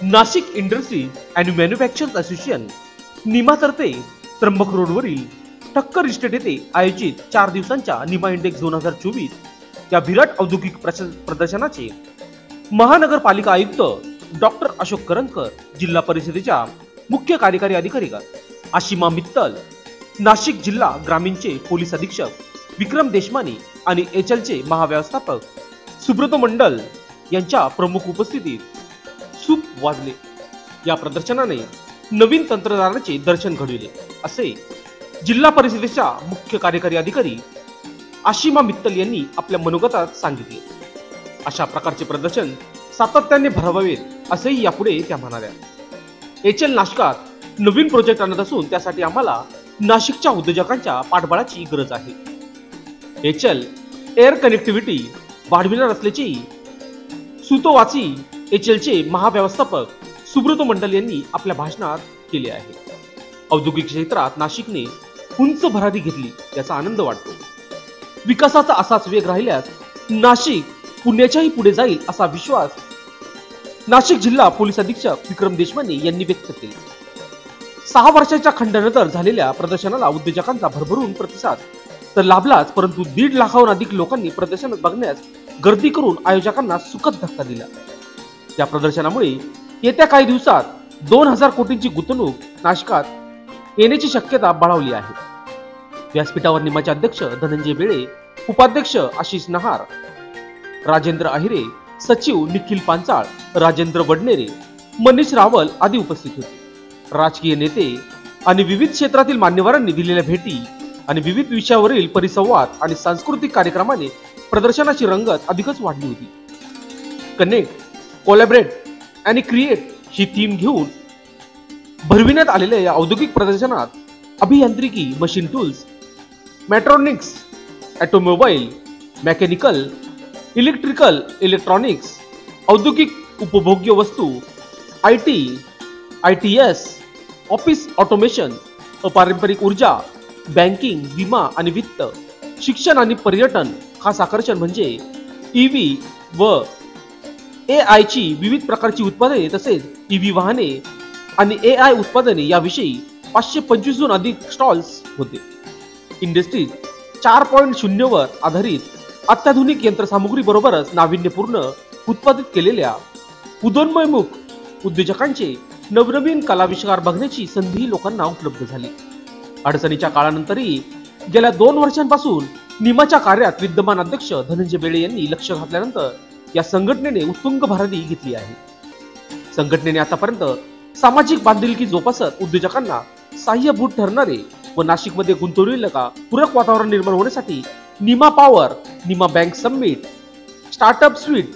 Nashik industries and manufacturers association निमातर्फे त्र्यंबक रोडवरील Thakkar estate येथे आयोजित 4 दिवसांच्या निमा इंडेक्स 2024 या विराट औद्योगिक प्रदर्शनाचे महानगरपालिका आयुक्त डॉक्टर अशोक करंजकर, जिल्हा परिषदेच्या मुख्य कार्यकारी अधिकारी आशिमा मित्तल, नाशिक जिल्हा ग्रामीणचे पोलीस अधीक्षक विक्रम देशमानी आणि एचएलचे महाव्यवस्थापक सुब्रत मंडल यांच्या प्रमुख उपस्थितीत सूप वाजले। या प्रदर्शनाने नवीन तंत्रज्ञानाचे दर्शन घडविले असे जिल्हा परिषदेच्या मुख्य कार्यकारी अधिकारी आशिमा मित्तल यांनी आपल्या मनोगतात सांगितले। अशा प्रकारचे प्रदर्शन सातत्याने भरवावेत असेही यापुढे त्या म्हणाल्या। एचएल नाशकात नवीन प्रोजेक्ट आणत असून त्यासाठी आम्हाला नाशिकच्या उद्योजकांच्या पाठबळाची गरज आहे। एचएल एअर कनेक्टिव्हिटी वाढविणार असल्याची सुतोवाची एचएलचे महाव्यवस्थापक सुब्रत मंडल यांनी आपल्या भाषणात केले आहे। औद्योगिक क्षेत्रात नाशिकने उंच भरारी घेतली याचा आनंद वाटतो। विकासाचा असाच वेग राहिल्यास नाशिक पुण्याच्याही पुढे जाईल असा विश्वास नाशिक जिल्हा पोलीस अधीक्षक विक्रम देशमानी यांनी व्यक्त केला। 6 वर्षाच्या खंडानंतर झालेल्या प्रदर्शनाला उद्योजकांचा भरभरून प्रतिसाद तर लाभलाच, परंतु 1.5 लाखाहून अधिक लोकांनी प्रदर्शनात बघण्यास गर्दी करून आयोजकांना सुखद धक्का दिला। या प्रदर्शनामुळे येत्या काही दिवसात 2000 कोटींची गुंतवणूक नाशिकात येण्याची शक्यता बळावली आहे। व्यासपीठावर निमाचे अध्यक्ष धनंजय बेळे, उपाध्यक्ष आशिष नहार, राजेंद्र अहिरे, सचिव निखिल पांचाळ, राजेंद्र वडनेरे, मनीष रावल आदी उपस्थित होते। राजकीय नेते आणि विविध क्षेत्रातील मान्यवरांनी दिलेल्या भेटी आणि विविध विषयावरील परिसंवाद आणि सांस्कृतिक कार्यक्रमाने प्रदर्शनाची रंगत अधिकच वाढली होती। कनेक्ट, कोलॅबरेट आणि क्रिएट ही थीम घेऊन भरविण्यात आलेल्या या औद्योगिक प्रदर्शनात अभियांत्रिकी, machine tools, mechatronics, automobile, mechanical, electrical, electronics, औद्योगिक उपभोग्य वस्तू, आयटी, आयटीएस, ऑफिस ऑटोमेशन, अपारंपरिक ऊर्जा, बँकिंग, विमा आणि वित्त, शिक्षण आणि पर्यटन, खास आकर्षण म्हणजे ईव्ही व एआय ची विविध प्रकारची उत्पादने तसेच ईव्ही वाहने आणि एआय उत्पादने याविषयी 525 हून अधिक स्टॉल्स होते। इंडस्ट्रीज 4.0 वर आधारित अत्याधुनिक यंत्रसामुग्री बरोबरच नाविन्यपूर्ण उत्पादित केलेल्या उदयोन्मुख उद्योजकांचे नवनवीन कलाविष्कार बघण्याची संधी लोकांना उपलब्ध झाली। अडचणीच्या काळानंतरही गेल्या 2 वर्षांपासून निमाच्या कार्यात विद्यमान अध्यक्ष धनंजय बेळे यांनी लक्ष घातल्यानंतर या संघटनेने उत्तुंग भरारी घेतली आहे। संघटनेने आतापर्यंत सामाजिक बांधिलकी जोपासत उद्योजकांना सहाय्यभूत ठरणारे व नाशिकमध्ये गुंतवणुकीला पूरक वातावरण निर्माण होण्यासाठी Nima power, Nima bank summit, startup sweet,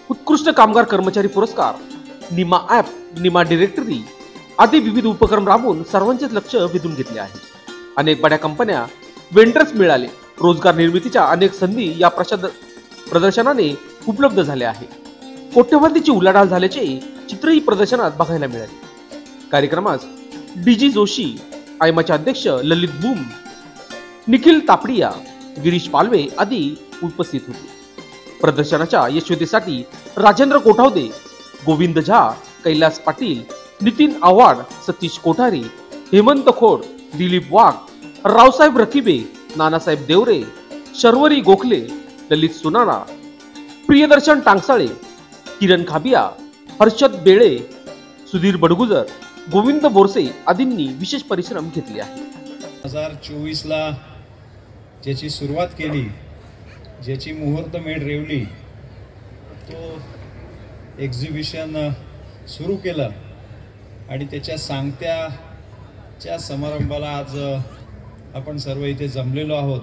उत्कृष्ट कामगार कर्मचारी पुरस्कार, निमा ॲप, निमा डिरेक्टरी आदी विविध उपक्रम राबवून सर्वांचेच लक्ष वेधून घेतले आहे। अनेक बड्या कंपन्या, वेंडर्स मिळाले, रोजगार निर्मितीच्या अनेक संधी या प्रदर्शनाने उपलब्ध झाल्या आहे। कोट्यवधीची उलाढाल झाल्याचे चित्रही प्रदर्शनात बघायला मिळाले। कार्यक्रमास डीजी जोशी, आयमाचे अध्यक्ष ललित बूम, निखिल तापडिया, गिरीश पालवे आदी उपस्थित होते। प्रदर्शनाच्या यशस्वीतेसाठी राजेंद्र कोठावदे, गोविंद झा, कैलास पाटील, नितीन आव्हाड, सतीश कोठारी, हेमंत खोड, दिलीप वाघ, रावसाहेब रखिबे, नानासाहेब देवरे, शर्वरी गोखले, ललित सुनाना, प्रियदर्शन टांगसाळे, किरण खाबिया, हर्षद बेळे, सुधीर बडगुजर, गोविंद बोरसे आदींनी विशेष परिश्रम घेतले आहे। 2024 ला ज्याची सुरुवात केली, ज्याची मुहूर्तमेढ रेवली, तो एक्झिबिशन सुरू केलं आणि त्याच्या सांगत्याच्या समारंभाला आज आपण सर्व इथे जमलेलो आहोत।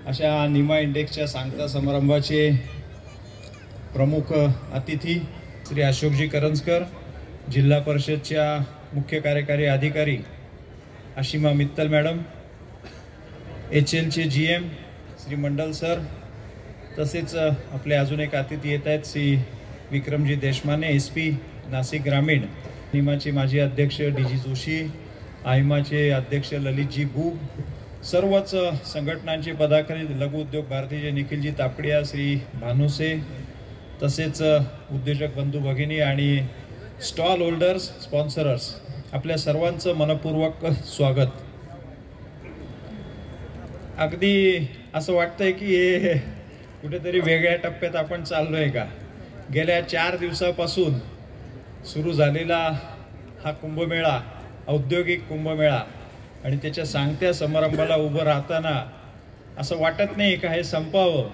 अशा निमा इंडेक्सच्या सांगता समारंभाचे प्रमुख अतिथी श्री अशोकजी करंजकर, जिल्हा परिषदच्या मुख्य कार्यकारी अधिकारी Ashima Mittal madam, एचएलचे GM Shri Mandal sir, तसेच आपले अजून एक अतिथी येत आहेत श्री विक्रमजी देशमाने, एसपी नाशिक ग्रामीण, निमाचे माजी अध्यक्ष डीजी जोशी, आयमाचे अध्यक्ष ललितजी बूब, सर्वच संघटनांचे पदाधिकारी, लघु उद्योग भारतीचे निखिलजी तापडिया, श्री भानुसे, तसेच उद्योजक बंधू भगिनी आणि स्टॉल होल्डर्स, स्पॉन्सरर्स, आपल्या सर्वांचं मनपूर्वक स्वागत. अगदी असं वाटतंय की हे कुठेतरी वेगळ्या टप्प्यात आपण चाललोय का. गेल्या 4 दिवसापासून सुरू झालेला हा कुंभमेळा, औद्योगिक कुंभमेळा, आणि त्याच्या सांगत्या समारंभाला उभं राहताना असं वाटत नाही का हे संपावं,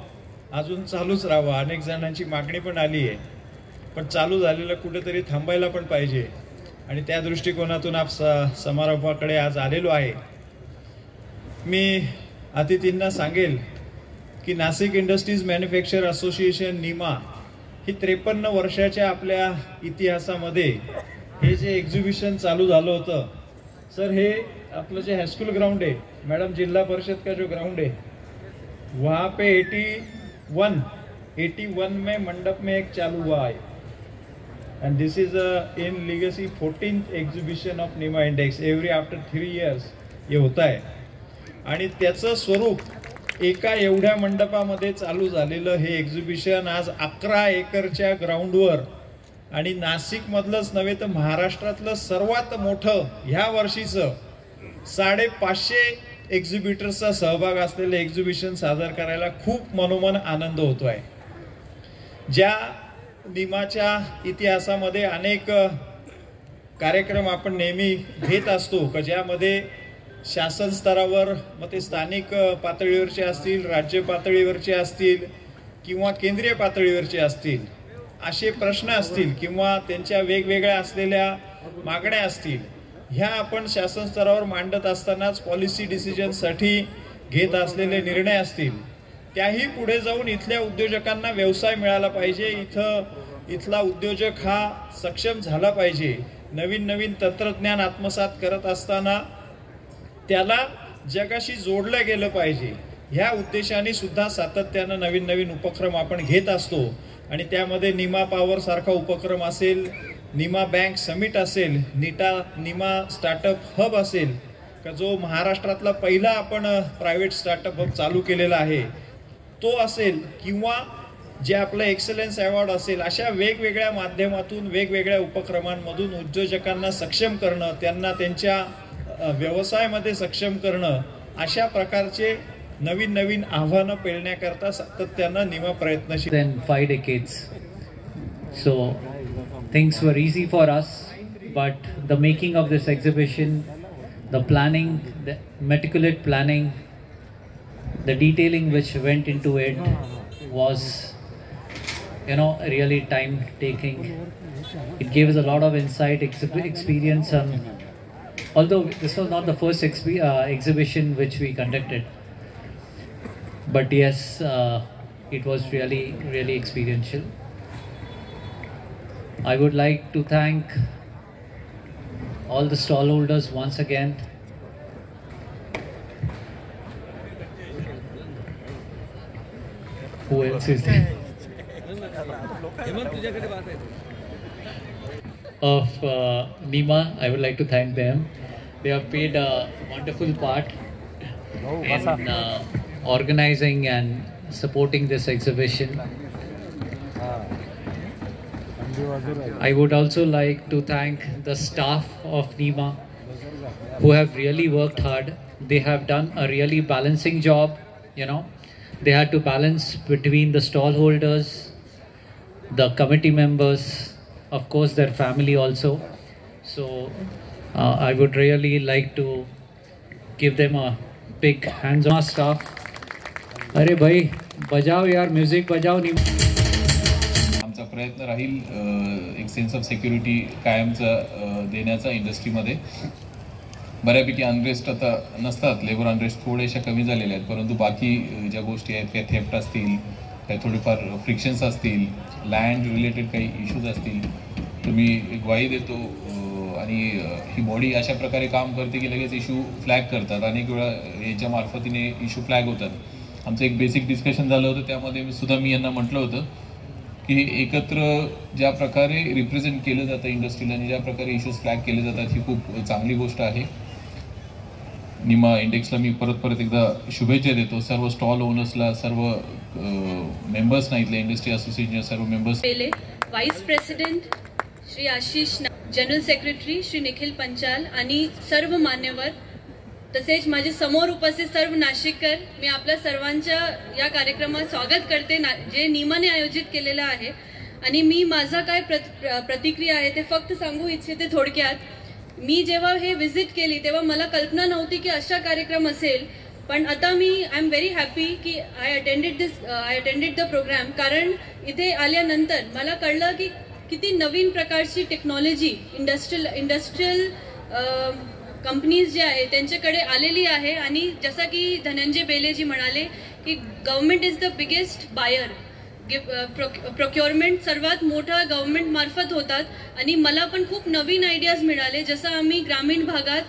अजून चालूच राहावं. अनेक जणांची मागणी पण आली आहे, पण चालू झालेलं कुठेतरी थांबायला पण पाहिजे, आणि त्या दृष्टिकोनातून समारंभाकडे आज आलेलो आहे. मी अतिथींना सांगेल की Nashik industries manufacture association Nima ही 53 वर्षाच्या आपल्या इतिहासामध्ये हे जे एक्झिबिशन चालू झालं होतं, सर हे आपलं जे हाईस्कूल ग्राउंड है मैडम, जिला परिषद का जो ग्राउंड है वहाँ पे 81 में मंडप में एक चालू हुआ है, and this is in legacy 14th exhibition of NIMA index. Every after 3 years ये होता है, आणि त्याचं स्वरूप एका एवढ्या मंडपामध्ये चालू झालेलं हे एक्झिबिशन आज 11 एकरच्या ग्राउंडवर, आणि नाशिकमधलंच नव्हे तर महाराष्ट्रातलं सर्वात मोठं ह्या वर्षीचं 550 एक्झिबिटर्सचा सहभाग असलेलं एक्झिबिशन सादर करायला खूप मनोमन आनंद होतो आहे. ज्या निमाच्या इतिहासामध्ये अनेक कार्यक्रम आपण नेहमी घेत असतो का ज्यामध्ये शासन स्तरावर, मग ते स्थानिक पातळीवरचे असतील, राज्य पातळीवरचे असतील किंवा केंद्रीय पातळीवरचे असतील, असे प्रश्न असतील किंवा त्यांच्या वेगवेगळ्या असलेल्या मागण्या असतील, ह्या आपण शासन स्तरावर मांडत असतानाच पॉलिसी डिसिजनसाठी घेत असलेले निर्णय असतील, त्याही पुढे जाऊन इथल्या उद्योजकांना व्यवसाय मिळाला पाहिजे, इथला उद्योजक हा सक्षम झाला पाहिजे, नवीन नवीन तंत्रज्ञान आत्मसात करत असताना त्याला जगाशी जोडलं गेलं पाहिजे. ह्या उद्देशाने सुद्धा सातत्यानं नवीन नवीन उपक्रम आपण घेत असतो, आणि त्यामध्ये निमा पॉवर सारखा उपक्रम असेल, निमा बँक समिट असेल, निमा स्टार्टअप हब असेल का जो महाराष्ट्रातला पहिला आपण प्रायव्हेट स्टार्टअप हब चालू केलेला आहे तो असेल, किंवा जे आपलं एक्सलन्स अवॉर्ड असेल, अशा वेगवेगळ्या माध्यमातून वेगवेगळ्या उपक्रमांमधून उद्योजकांना सक्षम करणं, त्यांना त्यांच्या व्यवसायामध्ये सक्षम करणं, अशा प्रकारचे नवीन नवीन आव्हानं पेलण्याकरता सातत्यानं निमा प्रयत्नशील. Then 5 decades. So things were easy for us, but the making of this exhibition, the planning, the meticulous planning, the detailing which went into it was, really time taking. It gave us a lot of insight, experience, although this was not the first exhibition which we conducted, but yes, it was really experiential. I would like to thank all the stallholders once again. Who else is there? Of NIMA, I would like to thank them. They have played a wonderful part in organizing and supporting this exhibition. I would also like to thank the staff of NIMA who have really worked hard. They have done a really balancing job, They had to balance between the stallholders, the committee members, of course their family also. So I would really like to give them a big hands on staff. अरे भाई बजाओ यार, music बजाओ. आमचा प्रयत्न राहील एक sense of security कायमचा देण्याचा इंडस्ट्रीमध्ये. बऱ्यापैकी अनरेस्ट आता नसतात, लेबर अनरेस्ट थोड्याशा कमी झालेल्या आहेत, परंतु बाकी ज्या गोष्टी आहेत काही थेफ्ट असतील, काही थोडीफार फ्रिक्शन्स असतील, लँड रिलेटेड काही इश्यूज असतील, तुम्ही ग्वाही देतो आणि ही बॉडी अशा प्रकारे काम करते की लगेच इश्यू फ्लॅग करतात. अनेक वेळा याच्या मार्फतीने इश्यू फ्लॅग होतात. आमचं एक बेसिक डिस्कशन झालं होतं, त्यामध्ये मी यांना म्हटलं होतं की एकत्र ज्या प्रकारे रिप्रेझेंट केलं जातं इंडस्ट्रीला आणि ज्या प्रकारे इश्यूज फ्लॅग केले जातात ही खूप चांगली गोष्ट आहे. निमा इंडेक्सला मी परत एकदा शुभेच्छा देतो. सर्व स्टॉल ओनर्सला, सर्व मेंबर्सना, इथले इंडस्ट्री असोसिएशनचे सर्व members. Vice president Shri Ashish, general secretary Shri Nikhil Panchal आणि सर्व मान्यवर, तसेच माझे समोर उपस्थित सर्व नाशिककर, मी आपल्या सर्वांच्या या कार्यक्रमात स्वागत करते जे निमाने आयोजित केलेलं आहे. आणि मी माझा काय प्रतिक्रिया आहे ते फक्त सांगू इच्छिते थोडक्यात. मी जेव्हा हे व्हिजिट केली तेव्हा मला कल्पना नव्हती की अशा कार्यक्रम असेल, पण आता मी आय एम व्हेरी हॅपी की आय अटेंडेड द प्रोग्राम. कारण इथे आल्यानंतर मला कळलं की किती नवीन प्रकारची टेक्नॉलॉजी इंडस्ट्रियल कंपनीज जे आहे त्यांच्याकडे आलेली आहे. आणि जसं की धनंजय बेलेजी म्हणाले की government is the biggest buyer, procurement सर्वात मोठा गव्हर्नमेंट मार्फत होतात. आणि मला पण खूप नवीन आयडियाज मिळाले. जसं आम्ही ग्रामीण भागात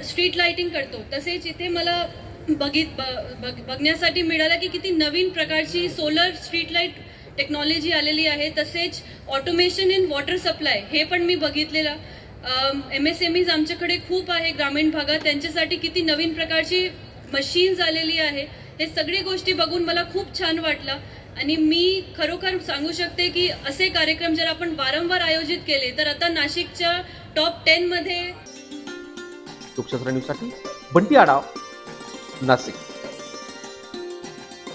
स्ट्रीट लाइटिंग करतो, तसेच इथे मला बघण्यासाठी मिळालं की किती नवीन प्रकारची सोलर स्ट्रीट लाईट टेक्नॉलॉजी आलेली आहे. तसेच ऑटोमेशन इन वॉटर सप्लाय हे पण मी बघितलेलं. MSMEज आमच्याकडे खूप आहे ग्रामीण भागात, त्यांच्यासाठी किती नवीन प्रकारची मशीन्स आलेली आहे. हे सगळे गोष्टी बघून मला खूप छान वाटलं. आणि मी खरोखर सांगू शकते की असे कार्यक्रम जर आपण वारंवार आयोजित केले तर आता नाशिकच्या टॉप 10 मध्ये. लोकशास्त्र न्यूजसाठी बंटी आढाव, नाशिक.